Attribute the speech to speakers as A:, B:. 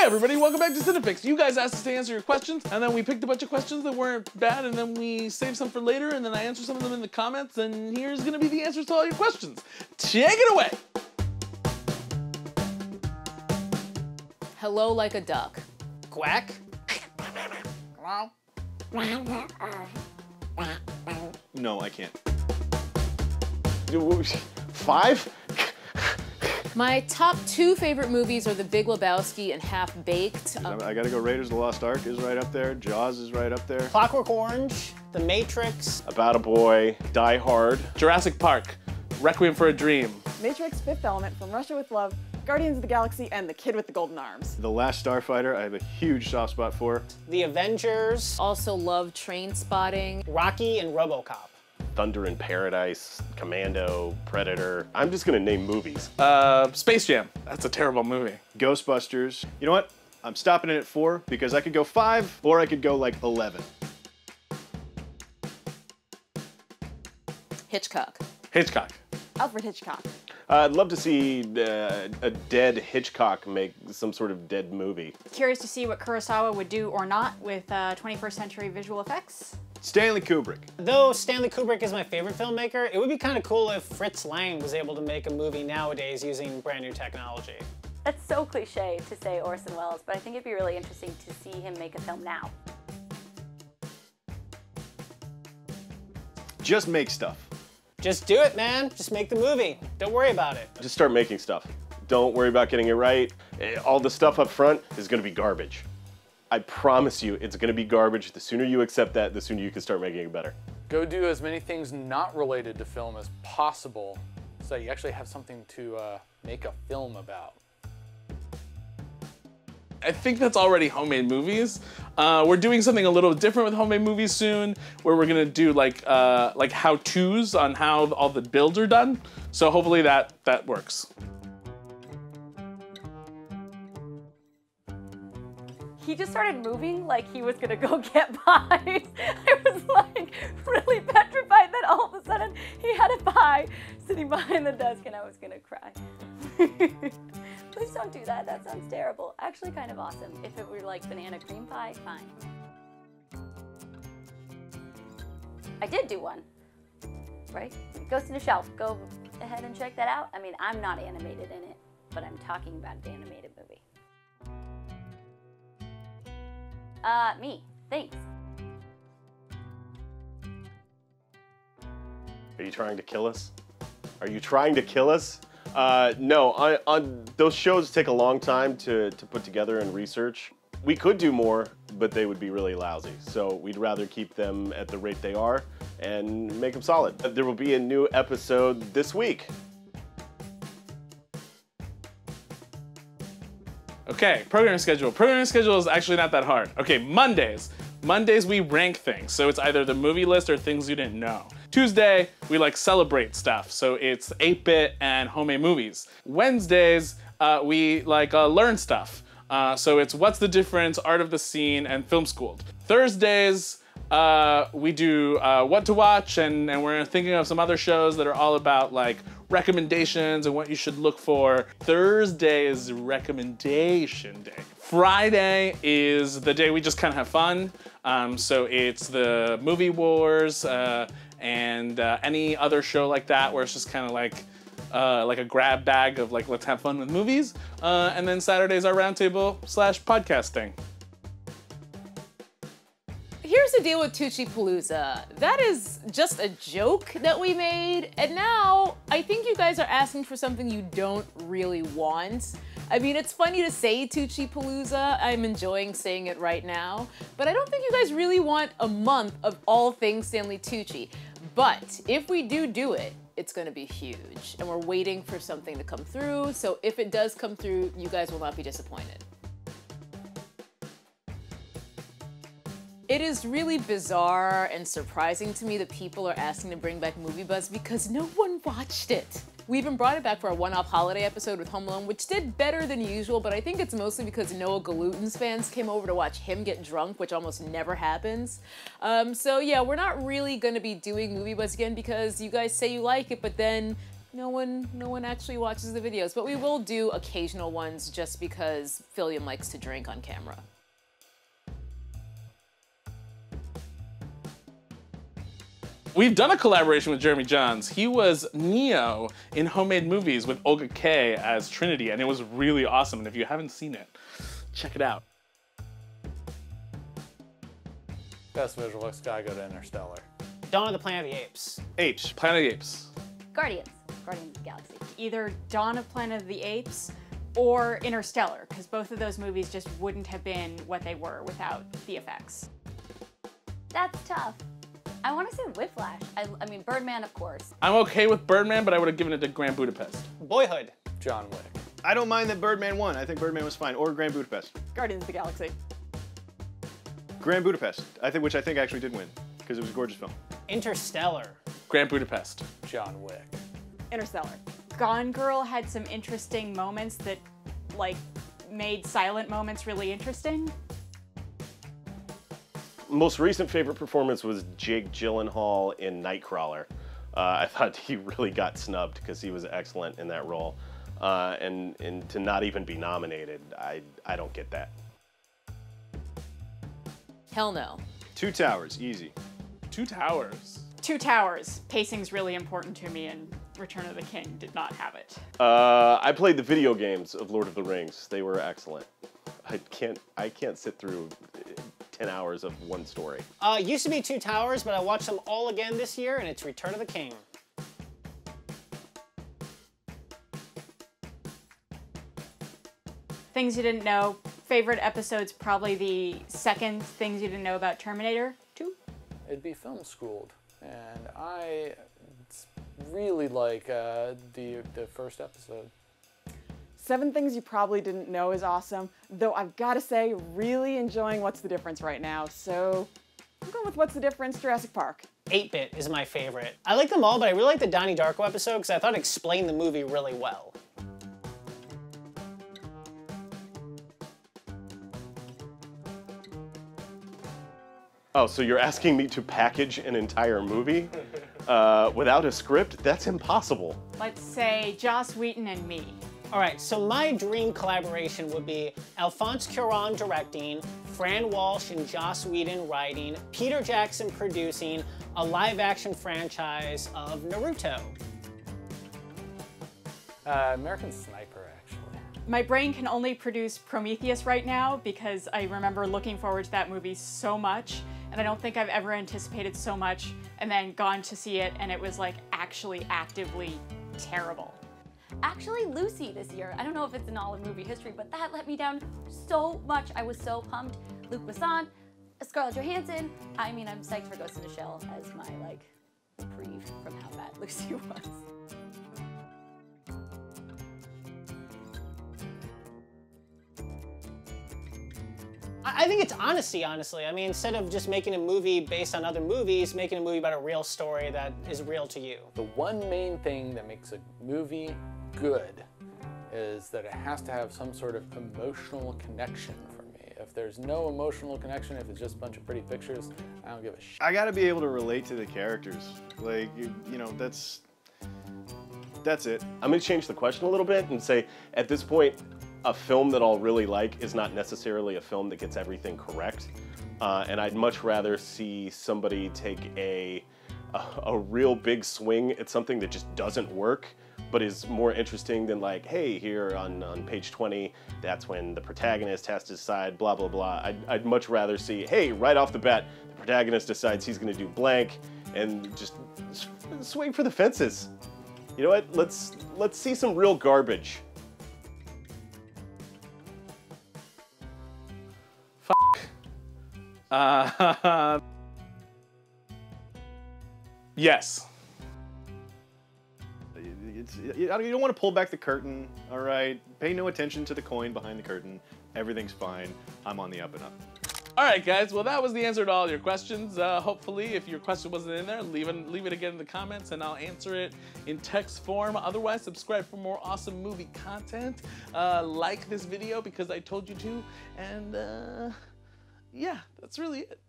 A: everybody, welcome back to CineFix. You guys asked us to answer your questions, and then we picked a bunch of questions that weren't bad, and then we saved some for later, and then I answered some of them in the comments, and here's gonna be the answers to all your questions. Take it away!
B: Hello like a duck.
C: Quack?
D: No, I can't. 5?
B: My top 2 favorite movies are The Big Lebowski and Half Baked.
D: I gotta go Raiders of the Lost Ark is right up there. Jaws is right up there.
C: Clockwork Orange, The Matrix.
D: About a Boy, Die Hard.
A: Jurassic Park, Requiem for a Dream.
E: Matrix, Fifth Element, From Russia with Love, Guardians of the Galaxy, and The Kid with the Golden Arms.
D: The Last Starfighter, I have a huge soft spot for.
C: The Avengers.
B: Also love Train Spotting.
C: Rocky and RoboCop.
F: Thunder in Paradise, Commando, Predator. I'm just gonna name movies.
A: Space Jam. That's a terrible movie.
D: Ghostbusters. You know what? I'm stopping it at 4 because I could go 5 or I could go like 11.
B: Hitchcock.
A: Hitchcock.
E: Alfred Hitchcock.
F: I'd love to see a dead Hitchcock make some sort of dead movie.
G: Curious to see what Kurosawa would do or not with 21st century visual effects.
D: Stanley Kubrick.
C: Though Stanley Kubrick is my favorite filmmaker, it would be kind of cool if Fritz Lang was able to make a movie nowadays using brand new technology.
H: That's so cliche to say Orson Welles, but I think it'd be really interesting to see him make a film now.
D: Just make stuff.
C: Just do it, man. Just make the movie. Don't worry about it.
F: Just start making stuff. Don't worry about getting it right. All the stuff up front is gonna be garbage. I promise you, it's gonna be garbage. The sooner you accept that, the sooner you can start making it better.
I: Go do as many things not related to film as possible so that you actually have something to make a film about.
A: I think that's already homemade movies. We're doing something a little different with homemade movies soon, where we're gonna do like how-tos on how all the builds are done. So hopefully that works.
H: He just started moving like he was gonna go get pies. I was like really petrified that all of a sudden he had a pie sitting behind the desk and I was gonna cry. Please don't do that, that sounds terrible. Actually kind of awesome. If it were like banana cream pie, fine. I did do one, right? Ghost in the Shelf, go ahead and check that out. I mean, I'm not animated in it, but I'm talking about an animated movie. Me, thanks.
F: Are you trying to kill us? Are you trying to kill us? No, those shows take a long time to put together and research. We could do more, but they would be really lousy. So we'd rather keep them at the rate they are and make them solid. There will be a new episode this week.
A: Okay, programming schedule. Programming schedule is actually not that hard. Okay, Mondays. Mondays we rank things, so it's either the movie list or things you didn't know. Tuesday, we like celebrate stuff, so it's 8-bit and homemade movies. Wednesdays, we like learn stuff. So it's what's the difference, art of the scene, and film schooled. Thursdays, we do what to watch, and we're thinking of some other shows that are all about like recommendations and what you should look for. Thursday is recommendation day. Friday is the day we just kind of have fun. So it's the movie wars and any other show like that where it's just kind of like a grab bag of like, let's have fun with movies. And then Saturday's our roundtable / podcasting.
B: Here's the deal with Tucci Palooza. That is just a joke that we made, and now I think you guys are asking for something you don't really want. I mean, it's funny to say Tucci Palooza. I'm enjoying saying it right now, but I don't think you guys really want a month of all things Stanley Tucci. But if we do it, it's gonna be huge, and we're waiting for something to come through, so if it does come through, you guys will not be disappointed. It is really bizarre and surprising to me that people are asking to bring back Movie Buzz because no one watched it. We even brought it back for a one-off holiday episode with Home Alone, which did better than usual, but I think it's mostly because Noah Galutin's fans came over to watch him get drunk, which almost never happens. So yeah, we're not really gonna be doing Movie Buzz again because you guys say you like it, but then No one actually watches the videos, but we will do occasional ones just because Philium likes to drink on camera.
A: We've done a collaboration with Jeremy Jahns. He was Neo in Homemade Movies with Olga Kay as Trinity, and it was really awesome. And if you haven't seen it, check it out.
I: Best visual effects guy, go to Interstellar.
C: Dawn of the Planet of the Apes.
A: Apes. Planet of the Apes.
H: Guardians of the Galaxy.
G: Either Dawn of Planet of the Apes or Interstellar, because both of those movies just wouldn't have been what they were without the effects.
H: That's tough. I want to say Whiplash. I mean, Birdman, of course.
A: I'm okay with Birdman, but I would have given it to Grand Budapest.
C: Boyhood.
I: John Wick.
D: I don't mind that Birdman won. I think Birdman was fine. Or Grand Budapest.
E: Guardians of the Galaxy.
D: Grand Budapest, which I think actually did win, because it was a gorgeous film.
C: Interstellar.
A: Grand Budapest.
I: John Wick.
E: Interstellar.
G: Gone Girl had some interesting moments that, like, made silent moments really interesting.
F: Most recent favorite performance was Jake Gyllenhaal in Nightcrawler. I thought he really got snubbed because he was excellent in that role. And to not even be nominated, I don't get that.
B: Hell no.
D: Two Towers, easy.
A: Two Towers.
G: Two Towers. Pacing's really important to me, and Return of the King did not have it.
F: I played the video games of Lord of the Rings. They were excellent. I can't sit through 10 hours of one story.
C: Used to be Two Towers, but I watched them all again this year, and it's Return of the King.
G: Things you didn't know. Favorite episode's probably the second Things You Didn't Know About Terminator 2.
I: It'd be Film Schooled, and I really like the first episode.
E: 7 Things You Probably Didn't Know is awesome, though I've got to say, really enjoying What's the Difference right now, so I'm going with What's the Difference, Jurassic Park.
C: 8-Bit is my favorite. I like them all, but I really like the Donnie Darko episode because I thought it explained the movie really well.
F: Oh, so you're asking me to package an entire movie without a script? That's impossible.
G: Let's say Joss Whedon and me.
C: All right, so my dream collaboration would be Alphonse Cuarón directing, Fran Walsh and Joss Whedon writing, Peter Jackson producing a live-action franchise of Naruto.
I: American Sniper, actually.
G: My brain can only produce Prometheus right now because I remember looking forward to that movie so much, and I don't think I've ever anticipated so much and then gone to see it and it was like actually actively terrible.
H: Actually, Lucy this year. I don't know if it's in all of movie history, but that let me down so much. I was so pumped. Luc Besson, Scarlett Johansson. I mean, I'm psyched for Ghost in the Shell as my, like, reprieve from how bad Lucy was.
C: I think it's honesty, honestly. I mean, instead of just making a movie based on other movies, making a movie about a real story that is real to you.
I: The one main thing that makes a movie good is that it has to have some sort of emotional connection for me. If there's no emotional connection, if it's just a bunch of pretty pictures, I don't give a shit.
D: I gotta be able to relate to the characters. Like, you know, that's it.
F: I'm gonna change the question a little bit and say, at this point, a film that I'll really like is not necessarily a film that gets everything correct. And I'd much rather see somebody take a real big swing at something that just doesn't work, but is more interesting than like, hey, here on page 20, that's when the protagonist has to decide, blah, blah, blah. I'd much rather see, hey, right off the bat, the protagonist decides he's gonna do blank, and just swing for the fences. You know what, let's see some real garbage.
A: Yes.
D: You don't want to pull back the curtain, all right? Pay no attention to the coin behind the curtain. Everything's fine. I'm on the up and up.
A: All right, guys. Well, that was the answer to all your questions. Hopefully, if your question wasn't in there, leave it again in the comments, and I'll answer it in text form. Otherwise, subscribe for more awesome movie content. Like this video because I told you to, and yeah, that's really it.